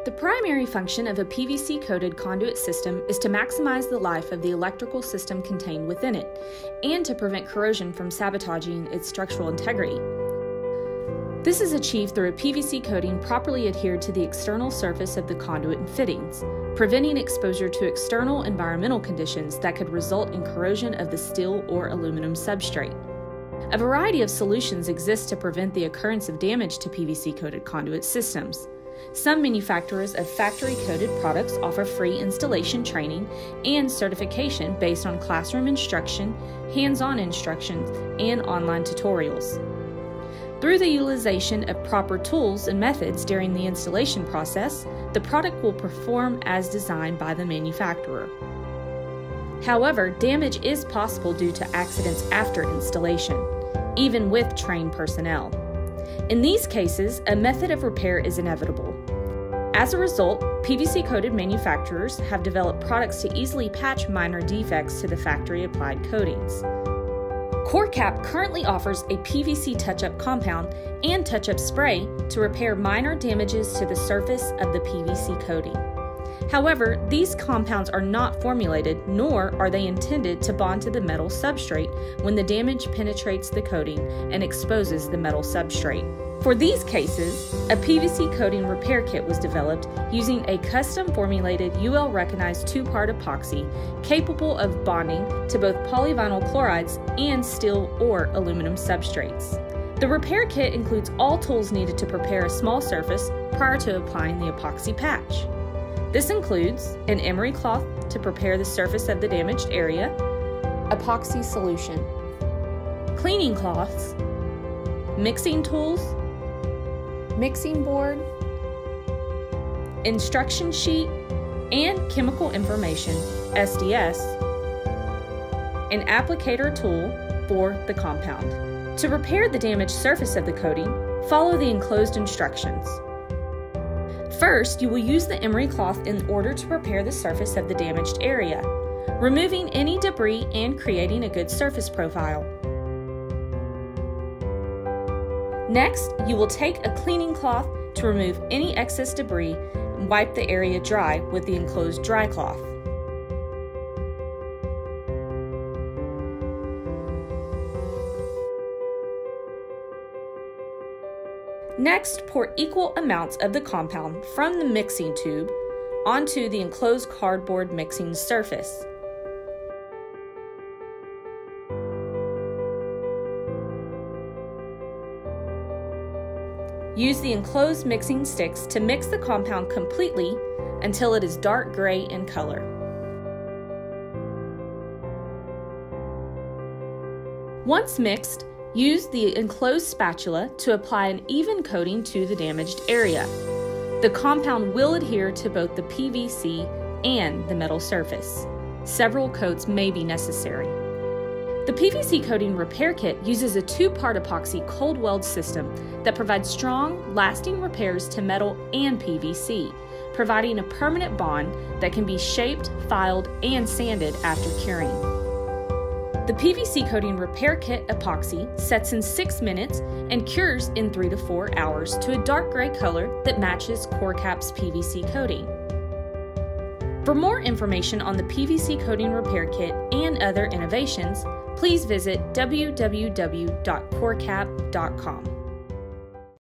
The primary function of a PVC-coated conduit system is to maximize the life of the electrical system contained within it, and to prevent corrosion from sabotaging its structural integrity. This is achieved through a PVC coating properly adhered to the external surface of the conduit and fittings, preventing exposure to external environmental conditions that could result in corrosion of the steel or aluminum substrate. A variety of solutions exist to prevent the occurrence of damage to PVC-coated conduit systems. Some manufacturers of factory-coated products offer free installation training and certification based on classroom instruction, hands-on instructions, and online tutorials. Through the utilization of proper tools and methods during the installation process, the product will perform as designed by the manufacturer. However, damage is possible due to accidents after installation, even with trained personnel. In these cases, a method of repair is inevitable. As a result, PVC-coated manufacturers have developed products to easily patch minor defects to the factory-applied coatings. KorKap currently offers a PVC touch-up compound and touch-up spray to repair minor damages to the surface of the PVC coating. However, these compounds are not formulated, nor are they intended to bond to the metal substrate when the damage penetrates the coating and exposes the metal substrate. For these cases, a PVC Coating Repair Kit was developed using a custom-formulated UL-recognized 2-part epoxy capable of bonding to both polyvinyl chlorides and steel or aluminum substrates. The repair kit includes all tools needed to prepare a small surface prior to applying the epoxy patch. This includes an emery cloth to prepare the surface of the damaged area, epoxy solution, cleaning cloths, mixing tools, mixing board, instruction sheet, and chemical information, SDS, an applicator tool for the compound. To repair the damaged surface of the coating, follow the enclosed instructions. First, you will use the emery cloth in order to prepare the surface of the damaged area, removing any debris and creating a good surface profile. Next, you will take a cleaning cloth to remove any excess debris and wipe the area dry with the enclosed dry cloth. Next, pour equal amounts of the compound from the mixing tube onto the enclosed cardboard mixing surface. Use the enclosed mixing sticks to mix the compound completely until it is dark gray in color. Once mixed, use the enclosed spatula to apply an even coating to the damaged area. The compound will adhere to both the PVC and the metal surface. Several coats may be necessary. The PVC Coating Repair Kit uses a 2-part epoxy cold weld system that provides strong, lasting repairs to metal and PVC, providing a permanent bond that can be shaped, filed, and sanded after curing. The PVC Coating Repair Kit epoxy sets in 6 minutes and cures in 3 to 4 hours to a dark gray color that matches KorKap's PVC coating. For more information on the PVC Coating Repair Kit and other innovations, please visit www.korkap.com.